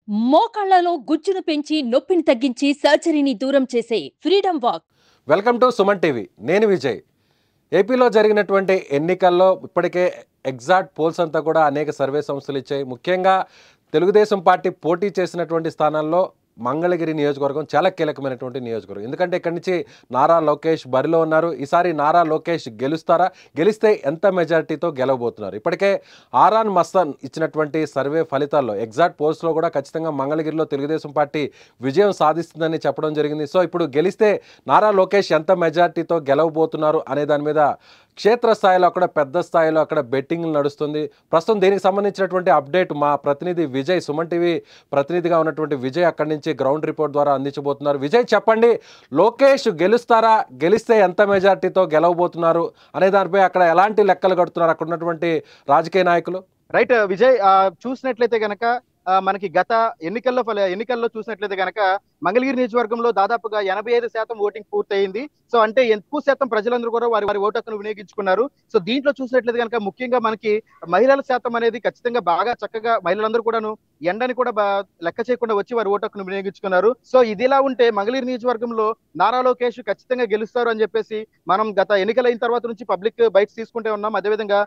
మోకాళ్లలో గుజ్జును పెంచి నొప్పిని తగ్గించి సర్జరీని దూరం చేసే freedom walk. Welcome to Suman TV. నేను విజయ్. ఏపీలో జరిగినటువంటి ఎన్నికల్లో ఇప్పటికే ఎగ్జాక్ట్ పోల్స్ అంతా కూడా అనేక సర్వే సంస్థలు ఇచ్చాయి. ముఖ్యంగా తెలుగుదేశం పార్టీ పోటీ చేసినటువంటి స్థానాల్లో మంగళగిరి నియోజకవర్గం చాలా కీలకమైనటువంటి నియోజకవర్గం. ఎందుకంటే ఇక్కడి నుంచి నారా లోకేష్ బరిలో ఉన్నారు. ఈసారి నారా లోకేష్ గెలుస్తారా, గెలిస్తే ఎంత మెజారిటీతో గెలవబోతున్నారు? ఇప్పటికే ఆరాన్ మస్తాన్ ఇచ్చినటువంటి సర్వే ఫలితాల్లో ఎగ్జాక్ట్ పోల్స్లో కూడా ఖచ్చితంగా మంగళగిరిలో తెలుగుదేశం పార్టీ విజయం సాధిస్తుందని చెప్పడం జరిగింది. సో ఇప్పుడు గెలిస్తే నారా లోకేష్ ఎంత మెజారిటీతో గెలవబోతున్నారు అనే దాని మీద క్షేత్రస్థాయిలో అక్కడ పెద్ద స్థాయిలో అక్కడ బెట్టింగ్ నడుస్తుంది. ప్రస్తుతం దీనికి సంబంధించినటువంటి అప్డేట్ మా ప్రతినిధి విజయ్, సుమన్ టీవీ ప్రతినిధిగా ఉన్నటువంటి విజయ్ అక్కడి నుంచి గ్రౌండ్ రిపోర్ట్ ద్వారా అందించబోతున్నారు. విజయ్, చెప్పండి, లోకేష్ గెలుస్తారా, గెలిస్తే ఎంత మెజార్టీతో గెలవబోతున్నారు అనే దానిపై అక్కడ ఎలాంటి లెక్కలు కడుతున్నారు అక్కడ ఉన్నటువంటి రాజకీయ నాయకులు? రైట్ విజయ్, చూసినట్లయితే గనక మనకి గత ఎన్నికల్లో చూసినట్లయితే గనక మంగళగిరి నియోజకవర్గంలో దాదాపుగా 85% ఓటింగ్ పూర్తయింది. సో అంటే ఎక్కువ శాతం ప్రజలందరూ కూడా వారి ఓటు హక్కును వినియోగించుకున్నారు. సో దీంట్లో చూసినట్లయితే కనుక ముఖ్యంగా మనకి మహిళల శాతం అనేది ఖచ్చితంగా బాగా చక్కగా మహిళలందరూ కూడాను ఎండని కూడా లెక్క చేయకుండా వచ్చి వారి ఓటు హక్కును వినియోగించుకున్నారు. సో ఇదిలా ఉంటే మంగళగిరి నియోజకవర్గంలో నారా లోకేష్ ఖచ్చితంగా గెలుస్తారు అని చెప్పేసి మనం గత ఎన్నికలైన తర్వాత నుంచి పబ్లిక్ బైట్స్ తీసుకుంటే ఉన్నాం. అదేవిధంగా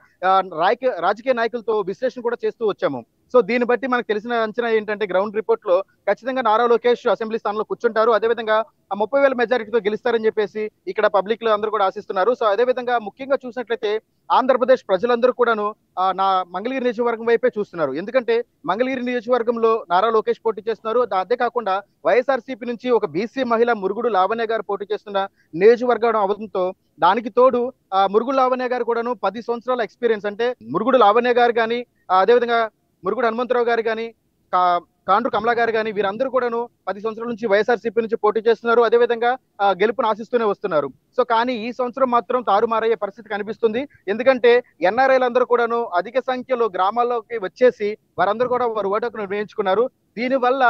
రాజకీయ నాయకులతో విశ్లేషణ కూడా చేస్తూ వచ్చాము. సో దీన్ని బట్టి మనకు తెలిసిన అంచనా ఏంటంటే గ్రౌండ్ రిపోర్ట్ లో ఖచ్చితంగా నారా లోకేష్ అసెంబ్లీ స్థానంలో కూర్చుంటారు. అదేవిధంగా 30,000 మెజారిటీతో గెలుస్తారని చెప్పేసి ఇక్కడ పబ్లిక్ లో అందరూ కూడా ఆశిస్తున్నారు. సో అదేవిధంగా ముఖ్యంగా చూసినట్లయితే ఆంధ్రప్రదేశ్ ప్రజలందరూ కూడాను నా మంగళగిరి నియోజకవర్గం వైపే చూస్తున్నారు. ఎందుకంటే మంగళగిరి నియోజకవర్గంలో నారా లోకేష్ పోటీ చేస్తున్నారు. అదే కాకుండా వైఎస్ఆర్సీపీ నుంచి ఒక బీసీ మహిళ మురుగుడు లావణ్య గారు పోటీ చేస్తున్న నియోజకవర్గం అవడంతో దానికి తోడు మురుగుడు లావణ్య గారు కూడాను 10 సంవత్సరాల ఎక్స్పీరియన్స్, అంటే మురుగుడు లావణ్య గారు కానీ అదేవిధంగా మురుగుడు హనుమంతరావు గారు కానీ కాండ్రు కమలా గారు కానీ వీరందరూ కూడాను 10 సంవత్సరాల నుంచి వైఎస్ఆర్సీపీ నుంచి పోటీ చేస్తున్నారు. అదేవిధంగా గెలుపును ఆశిస్తూనే వస్తున్నారు. సో కానీ ఈ సంవత్సరం మాత్రం తారుమారయ్యే పరిస్థితి కనిపిస్తుంది. ఎందుకంటే ఎన్ఆర్ఐలు అందరూ కూడాను అధిక సంఖ్యలో గ్రామాల్లోకి వచ్చేసి వారందరూ కూడా వారి ఓటు హక్కును వినియోగించుకున్నారు. దీనివల్ల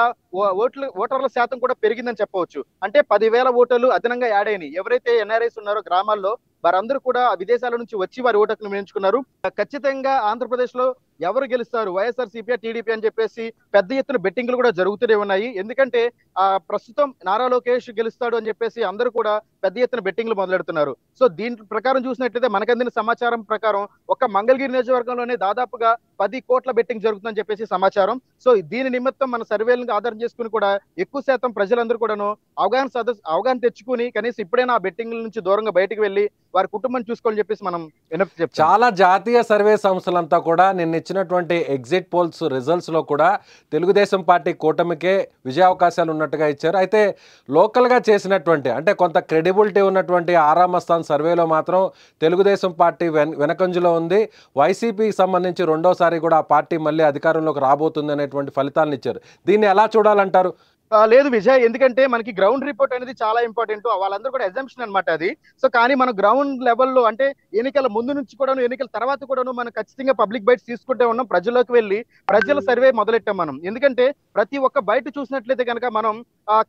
ఓటర్ల శాతం కూడా పెరిగిందని చెప్పవచ్చు. అంటే 10,000 ఓటర్లు అదనంగా యాడ్ అయినాయి. ఎవరైతే ఎన్ఆర్ఐస్ ఉన్నారో గ్రామాల్లో వారందరూ కూడా విదేశాల నుంచి వచ్చి వారి ఓటు హక్కును వినియోగించుకున్నారు. ఖచ్చితంగా ఆంధ్రప్రదేశ్ లో ఎవరు గెలుస్తారు, వైఎస్ఆర్సీపీ, టీడీపీ అని చెప్పేసి పెద్ద ఎత్తున బెట్టింగ్లు కూడా జరుగుతూనే ఉన్నాయి. ఎందుకంటే ప్రస్తుతం నారా లోకేష్ గెలుస్తాడు అని చెప్పేసి అందరూ కూడా పెద్ద ఎత్తున బెట్టింగ్లు మొదలెడుతున్నారు. సో దీని ప్రకారం చూసినట్లయితే మనకు అందిన సమాచారం ప్రకారం ఒక మంగళగిరి నియోజకవర్గంలోనే దాదాపుగా 10 కోట్ల బెట్టింగ్ జరుగుతుందని చెప్పేసి సమాచారం. సో దీని నిమిత్తం మన సర్వేలను ఆధారం చేసుకుని కూడా ఎక్కువ శాతం ప్రజలందరూ కూడాను అవగాహన తెచ్చుకుని కనీసం ఇప్పుడైనా ఆ బెట్టింగ్ నుంచి దూరంగా బయటకు వెళ్లి వారి కుటుంబం చూసుకోవాలని చెప్పేసి మనం చాలా జాతీయ సర్వే సంస్థలంతా కూడా నిన్న ఇచ్చినటువంటి ఎగ్జిట్ పోల్స్ రిజల్ట్స్ లో కూడా తెలుగుదేశం పార్టీ కూటమికే విజయావకాశాలు ఉన్నట్టుగా ఇచ్చారు. అయితే లోకల్ గా చేసినటువంటి అంటే కొంత క్రెడిబిలిటీ ఉన్నటువంటి ఆరామస్థాన్ సర్వేలో మాత్రం తెలుగుదేశం పార్టీ వెనకంజలో ఉంది. వైసీపీకి సంబంధించి రెండోసారి కూడా ఆ పార్టీ మళ్ళీ అధికారంలోకి రాబోతుంది అనేటువంటి ఫలితాలను ఇచ్చారు. దీన్ని ఎలా చూడాలంటారు? లేదు విజయ్, ఎందుకంటే మనకి గ్రౌండ్ రిపోర్ట్ అనేది చాలా ఇంపార్టెంట్. వాళ్ళందరూ కూడా ఎగ్జామ్షన్ అనమాట అది. సో కానీ మన గ్రౌండ్ లెవెల్లో అంటే ఎన్నికల ముందు నుంచి కూడాను ఎన్నికల తర్వాత కూడాను మనం ఖచ్చితంగా పబ్లిక్ బైట్స్ తీసుకుంటే ఉన్నాం. ప్రజల్లోకి వెళ్ళి ప్రజల సర్వే మొదలెట్టాం మనం. ఎందుకంటే ప్రతి ఒక్క బయట చూసినట్లయితే కనుక మనం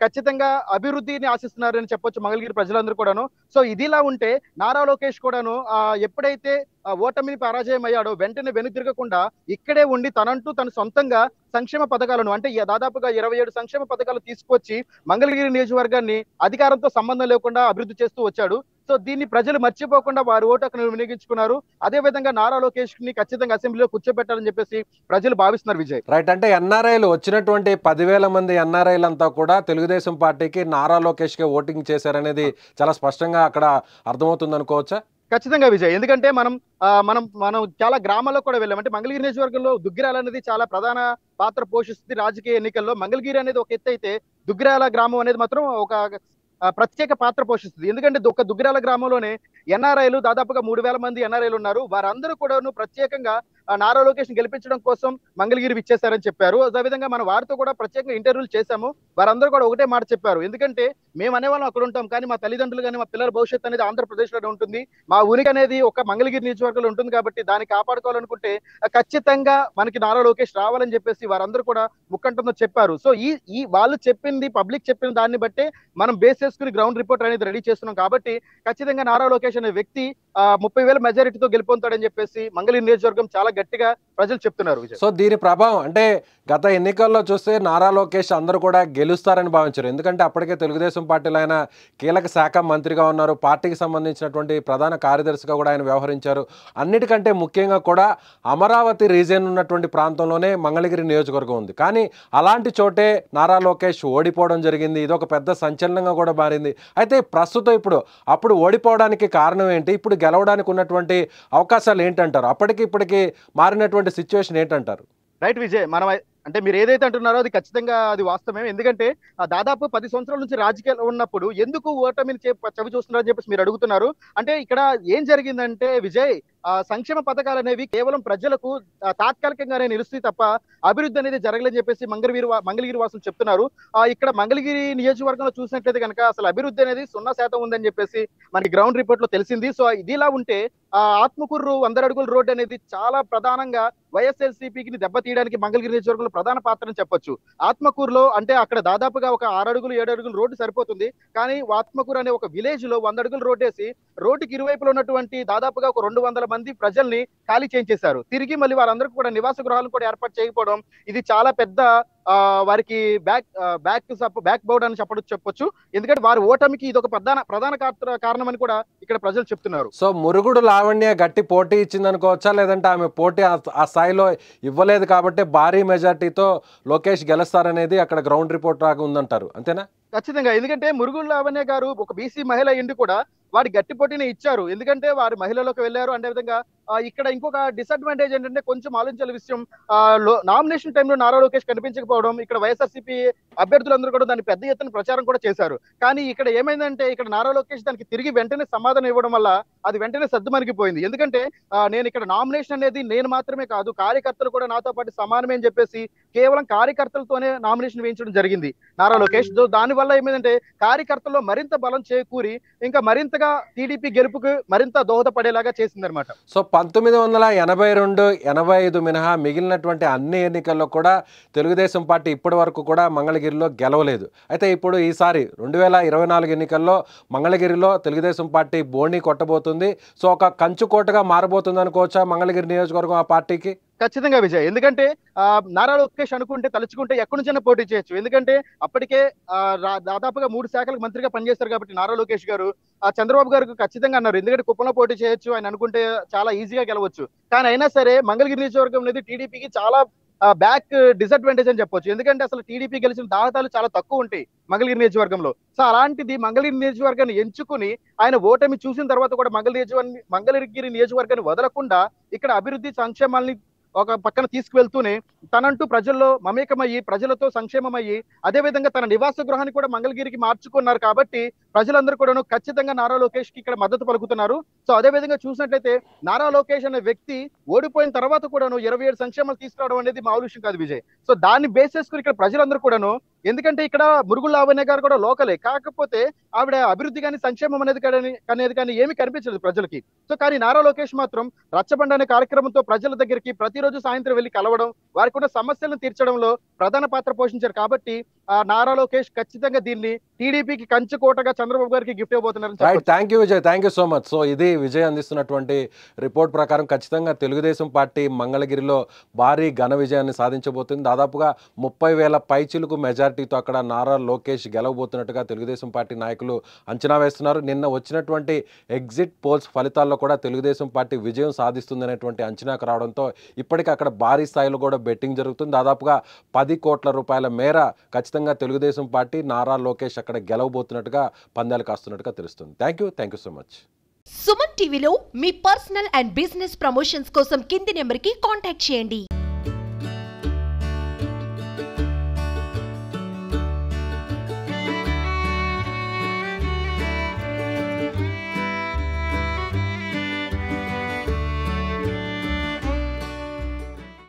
ఖచ్చితంగా అభివృద్ధిని ఆశిస్తున్నారని చెప్పొచ్చు మంగళగిరి ప్రజలందరూ కూడాను. సో ఇదిలా ఉంటే నారా లోకేష్ కూడాను ఎప్పుడైతే ఓటమిని పరాజయం అయ్యాడో వెంటనే వెనుతిరగకుండా ఇక్కడే ఉండి తను సొంతంగా సంక్షేమ పథకాలను అంటే దాదాపుగా 27 సంక్షేమ పథకాలు తీసుకొచ్చి మంగళగిరి నియోజకవర్గాన్ని అధికారంతో సంబంధం లేకుండా అభివృద్ధి చేస్తూ వచ్చాడు. సో దీన్ని ప్రజలు మర్చిపోకుండా వారి ఓటు హక్కును వినియోగించుకున్నారు. అదే విధంగా నారా లోకేష్ ని ఖచ్చితంగా అసెంబ్లీలో కూర్చోబెట్టాలని చెప్పేసి ప్రజలు భావిస్తున్నారు విజయ్. రైట్, అంటే ఎన్ఆర్ఐలు వచ్చినటువంటి 10,000 మంది ఎన్ఆర్ఐలంతా కూడా తెలుగుదేశం పార్టీకి నారా లోకేష్ కే ఓటింగ్ చేశారనేది చాలా స్పష్టంగా అక్కడ అర్థమవుతుంది అనుకోవచ్చా? ఖచ్చితంగా విజయ్, ఎందుకంటే మనం చాలా గ్రామాల్లో కూడా వెళ్ళాం. అంటే మంగళగిరి నియోజకవర్గంలో దుగ్గిరాల అనేది చాలా ప్రధాన పాత్ర పోషిస్తుంది రాజకీయ ఎన్నికల్లో. మంగళగిరి అనేది ఒక ఎత్తు అయితే దుగ్గిరాల గ్రామం అనేది మాత్రం ఒక ప్రత్యేక పాత్ర పోషిస్తుంది. ఎందుకంటే ఒక దుగ్గిరాల గ్రామంలోనే ఎన్ఆర్ఐలు దాదాపుగా 3,000 మంది ఎన్ఆర్ఐలు ఉన్నారు. వారందరూ కూడా ప్రత్యేకంగా నారా లోకేష్ గెలిపించడం కోసం మంగళగిరి విచ్చేశారని చెప్పారు. అదేవిధంగా మనం వారితో కూడా ప్రత్యేకంగా ఇంటర్వ్యూలు చేశాము. వారందరూ కూడా ఒకటే మాట చెప్పారు. ఎందుకంటే మేము అనేవాళ్ళం అక్కడ ఉంటాం, కానీ మా తల్లిదండ్రులు కానీ మా పిల్లల భవిష్యత్తు అనేది ఆంధ్రప్రదేశ్ లోనే ఉంటుంది. మా ఉనికి అనేది ఒక మంగళగిరి నియోజకవర్గంలో ఉంటుంది కాబట్టి దాన్ని కాపాడుకోవాలనుకుంటే ఖచ్చితంగా మనకి నారా లోకేష్ రావాలని చెప్పేసి వారందరూ కూడా ముక్కంటంతో చెప్పారు. సో ఈ వాళ్ళు చెప్పింది, పబ్లిక్ చెప్పిన దాన్ని బట్టే మనం బేస్ చేసుకుని గ్రౌండ్ రిపోర్ట్ అనేది రెడీ చేస్తున్నాం. కాబట్టి ఖచ్చితంగా నారా లోకేష్ అనే వ్యక్తి 30,000 మెజారిటీతో గెలుపొందుతాడని చెప్పేసి మంగళగిరి నియోజకవర్గం చాలా గట్టిగా ప్రజలు చెప్తున్నారు విజయ్. సో దీని ప్రభావం అంటే గత ఎన్నికల్లో చూస్తే నారా లోకేష్ అందరూ కూడా గెలుస్తారని భావించారు. ఎందుకంటే అప్పటికే తెలుగుదేశం పార్టీలో ఆయన కీలక శాఖ మంత్రిగా ఉన్నారు, పార్టీకి సంబంధించినటువంటి ప్రధాన కార్యదర్శిగా కూడా ఆయన వ్యవహరించారు. అన్నిటికంటే ముఖ్యంగా కూడా అమరావతి రీజియన్ ఉన్నటువంటి ప్రాంతంలోనే మంగళగిరి నియోజకవర్గం ఉంది. కానీ అలాంటి చోటే నారా లోకేష్ ఓడిపోవడం జరిగింది. ఇదొక పెద్ద సంచలనంగా కూడా మారింది. అయితే ప్రస్తుతం అప్పుడు ఓడిపోవడానికి కారణం ఏంటి, ఇప్పుడు గెలవడానికి ఉన్నటువంటి అవకాశాలు ఏంటంటారు, అప్పటికి ఇప్పటికి మారినటువంటి సిచ్యువేషన్ ఏంటంటారు? రైట్ విజయ్, మనం అంటే మీరు ఏదైతే అంటున్నారో అది ఖచ్చితంగా అది వాస్తవమే. ఎందుకంటే దాదాపు 10 సంవత్సరాల నుంచి రాజకీయాల్లో ఉన్నప్పుడు ఎందుకు ఓటమిని చవి చూస్తున్నారని చెప్పేసి మీరు అడుగుతున్నారు. అంటే ఇక్కడ ఏం జరిగిందంటే విజయ్, సంక్షేమ పథకాలు అనేవి కేవలం ప్రజలకు తాత్కాలికంగానే నిలుస్తాయి తప్ప అభివృద్ధి అనేది జరగలేదని చెప్పేసి మంగళగిరి వాసులు చెప్తున్నారు. ఇక్కడ మంగళగిరి నియోజకవర్గంలో చూసినట్లయితే కనుక అసలు అభివృద్ధి అనేది 0% ఉందని చెప్పేసి మనకి గ్రౌండ్ రిపోర్ట్ లో తెలిసింది. సో ఇదిలా ఉంటే ఆత్మకూరు 100 అడుగుల రోడ్డు అనేది చాలా ప్రధానంగా వైఎస్ఎల్సీపీకి దెబ్బతీయడానికి మంగళగిరి నియోజకవర్గంలో ప్రధాన పాత్రని చెప్పొచ్చు. ఆత్మకూరులో అంటే అక్కడ దాదాపుగా ఒక 6 అడుగులు 7 అడుగులు రోడ్డు సరిపోతుంది. కానీ ఆత్మకూరు అనే ఒక విలేజ్ లో 100 అడుగుల రోడ్డు వేసి రోడ్డుకి ఇరువైపులో ఉన్నటువంటి దాదాపుగా ఒక 200 మంది ప్రజల్ని ఖాళీ చేయించేశారు. తిరిగి మళ్ళీ వారందరికీ కూడా నివాస గృహాలను కూడా ఏర్పాటు చేయకపోవడం ఇది చాలా పెద్ద వారికి బ్యాక్ బౌడ్ అని చెప్పొచ్చు. ఎందుకంటే వారి ఓటమికి ఇది ఒక ప్రధాన కారణం అని కూడా ఇక్కడ ప్రజలు చెప్తున్నారు. సో మురుగుడు లావణ్య గట్టి పోటీ ఇచ్చింది అనుకోవచ్చా, లేదంటే ఆమె పోటీ ఆ స్థాయిలో ఇవ్వలేదు కాబట్టి భారీ మెజార్టీతో లోకేష్ గెలుస్తారనేది అక్కడ గ్రౌండ్ రిపోర్ట్ లాగా ఉందంటారు, అంతేనా? ఖచ్చితంగా, ఎందుకంటే మురుగుడు లావణ్య గారు ఒక బీసీ మహిళ ఎండు కూడా వారి గట్టి పోటీని ఇచ్చారు. ఎందుకంటే వారి మహిళలోకి వెళ్ళారు. అదే విధంగా ఇక్కడ ఇంకొక డిసడ్వాంటేజ్ ఏంటంటే కొంచెం ఆలోచించాల విషయం, నామినేషన్ టైంలో నారా లోకేష్ కనిపించకపోవడం. ఇక్కడ వైఎస్ఆర్సీపీ అభ్యర్థులందరూ కూడా దాన్ని పెద్ద ఎత్తున ప్రచారం కూడా చేశారు. కానీ ఇక్కడ ఏమైందంటే ఇక్కడ నారా లోకేష్ దానికి తిరిగి వెంటనే సమాధానం ఇవ్వడం వల్ల అది వెంటనే సద్దుమణిగిపోయింది. ఎందుకంటే నేను ఇక్కడ నామినేషన్ అనేది నేను మాత్రమే కాదు, కార్యకర్తలు కూడా నాతో పాటు సమానమే అని చెప్పేసి కేవలం కార్యకర్తలతోనే నామినేషన్ వేయించడం జరిగింది నారా లోకేష్. దానివల్ల ఏమైందంటే కార్యకర్తల్లో మరింత బలం చేకూరి ఇంకా మరింతగా టీడీపీ గెలుపుకు మరింత దోహదపడేలాగా చేసిందనమాట. సో 1982, 85 మినహా మిగిలినటువంటి అన్ని ఎన్నికల్లో కూడా తెలుగుదేశం పార్టీ ఇప్పటి వరకు కూడా మంగళగిరిలో గెలవలేదు. అయితే ఇప్పుడు ఈసారి 2024 ఎన్నికల్లో మంగళగిరిలో తెలుగుదేశం పార్టీ బోణీ కొట్టబోతుంది. సో ఒక కంచుకోటగా మారబోతుంది అనుకోవచ్చా మంగళగిరి నియోజకవర్గం ఆ పార్టీకి? ఖచ్చితంగా విజయ్, ఎందుకంటే నారా లోకేష్ తలుచుకుంటే ఎక్కడి నుంచైనా పోటీ చేయొచ్చు. ఎందుకంటే అప్పటికే దాదాపుగా 3 శాఖలకు మంత్రిగా పనిచేస్తారు కాబట్టి నారా లోకేష్ గారు చంద్రబాబు గారికి ఖచ్చితంగా అన్నారు, ఎందుకంటే కుప్పంలో పోటీ చేయొచ్చు, ఆయన అనుకుంటే చాలా ఈజీగా గెలవచ్చు. కానీ అయినా సరే మంగళగిరి నియోజకవర్గం అనేది టీడీపీకి చాలా బ్యాక్ డిసడ్వాంటేజ్ అని చెప్పొచ్చు. ఎందుకంటే అసలు టీడీపీ గెలిచిన దాఖలాలు చాలా తక్కువ ఉంటాయి మంగళగిరి నియోజకవర్గంలో. సో అలాంటిది మంగళగిరి నియోజకవర్గాన్ని ఎంచుకుని ఆయన ఓటమి చూసిన తర్వాత కూడా మంగళగిరి నియోజకవర్గాన్ని వదలకుండా ఇక్కడ అభివృద్ధి సంక్షేమాల్ని ఒక పక్కన తీసుకువెళ్తూనే తనంటూ ప్రజల్లో మమేకమయ్యి ప్రజలతో సంక్షేమమయ్యి అదేవిధంగా తన నివాస గృహాన్ని కూడా మంగళగిరికి మార్చుకున్నారు. కాబట్టి ప్రజలందరూ కూడాను ఖచ్చితంగా నారా లోకేష్ కి ఇక్కడ మద్దతు పలుకుతున్నారు. సో అదే విధంగా చూసినట్లయితే నారా లోకేష్ అనే వ్యక్తి ఓడిపోయిన తర్వాత కూడాను 27 సంక్షేమాలు తీసుకురావడం అనేది మామూలు విషయం కాదు విజయ్. సో దాన్ని బేస్ చేసుకుని ఇక్కడ ప్రజలందరూ కూడాను, ఎందుకంటే ఇక్కడ మురుగుడు లావణ్య గారు కూడా లోకలే, కాకపోతే ఆవిడ అభివృద్ధి కానీ సంక్షేమం అనేది కానీ ఏమీ కనిపించలేదు ప్రజలకి. సో కానీ నారా లోకేష్ మాత్రం రచ్చబండ అనే కార్యక్రమంతో ప్రజల దగ్గరికి ప్రతిరోజు సాయంత్రం వెళ్లి కలవడం, వారికి ఉన్న సమస్యలను తీర్చడంలో ప్రధాన పాత్ర పోషించారు. కాబట్టి నారా లోకేష్ ఖచ్చితంగా దీన్ని టీడీపీకి కంచుకోటగా చంద్రబాబు గారికి గిఫ్ట్ ఇవ్వబోతున్నారు. Thank you Vijay, thank you so much. So ఇది విజయ్ అందిస్తున్నటువంటి రిపోర్ట్ ప్రకారం ఖచ్చితంగా తెలుగుదేశం పార్టీ మంగళగిరిలో భారీ ఘన విజయాన్ని సాధించబోతుంది. దాదాపుగా 30,000 పైచిలుకు మెజారిటీతో అక్కడ నారా లోకేష్ గెలవబోతున్నట్టుగా తెలుగుదేశం పార్టీ నాయకులు అంచనా వేస్తున్నారు. నిన్న వచ్చినటువంటి ఎగ్జిట్ పోల్స్ ఫలితాల్లో కూడా తెలుగుదేశం పార్టీ విజయం సాధిస్తుందనేటువంటి అంచనాకు రావడంతో ఇప్పటికీ అక్కడ భారీ స్థాయిలో కూడా బెట్టింగ్ జరుగుతుంది. దాదాపుగా 10 కోట్ల రూపాయల మేర ఖచ్చితంగా తెలుగుదేశం పార్టీ నారా లోకేష్ అక్కడ గెలవబోతున్నట్టుగా పందాలు కాస్తున్నట్టుగా తెలుస్తుంది. Thank you so much. Suman టీవీలో మీ పర్సనల్ అండ్ బిజినెస్ ప్రమోషన్స్ కోసం కింది నెంబర్కి కాంటాక్ట్ చేయండి.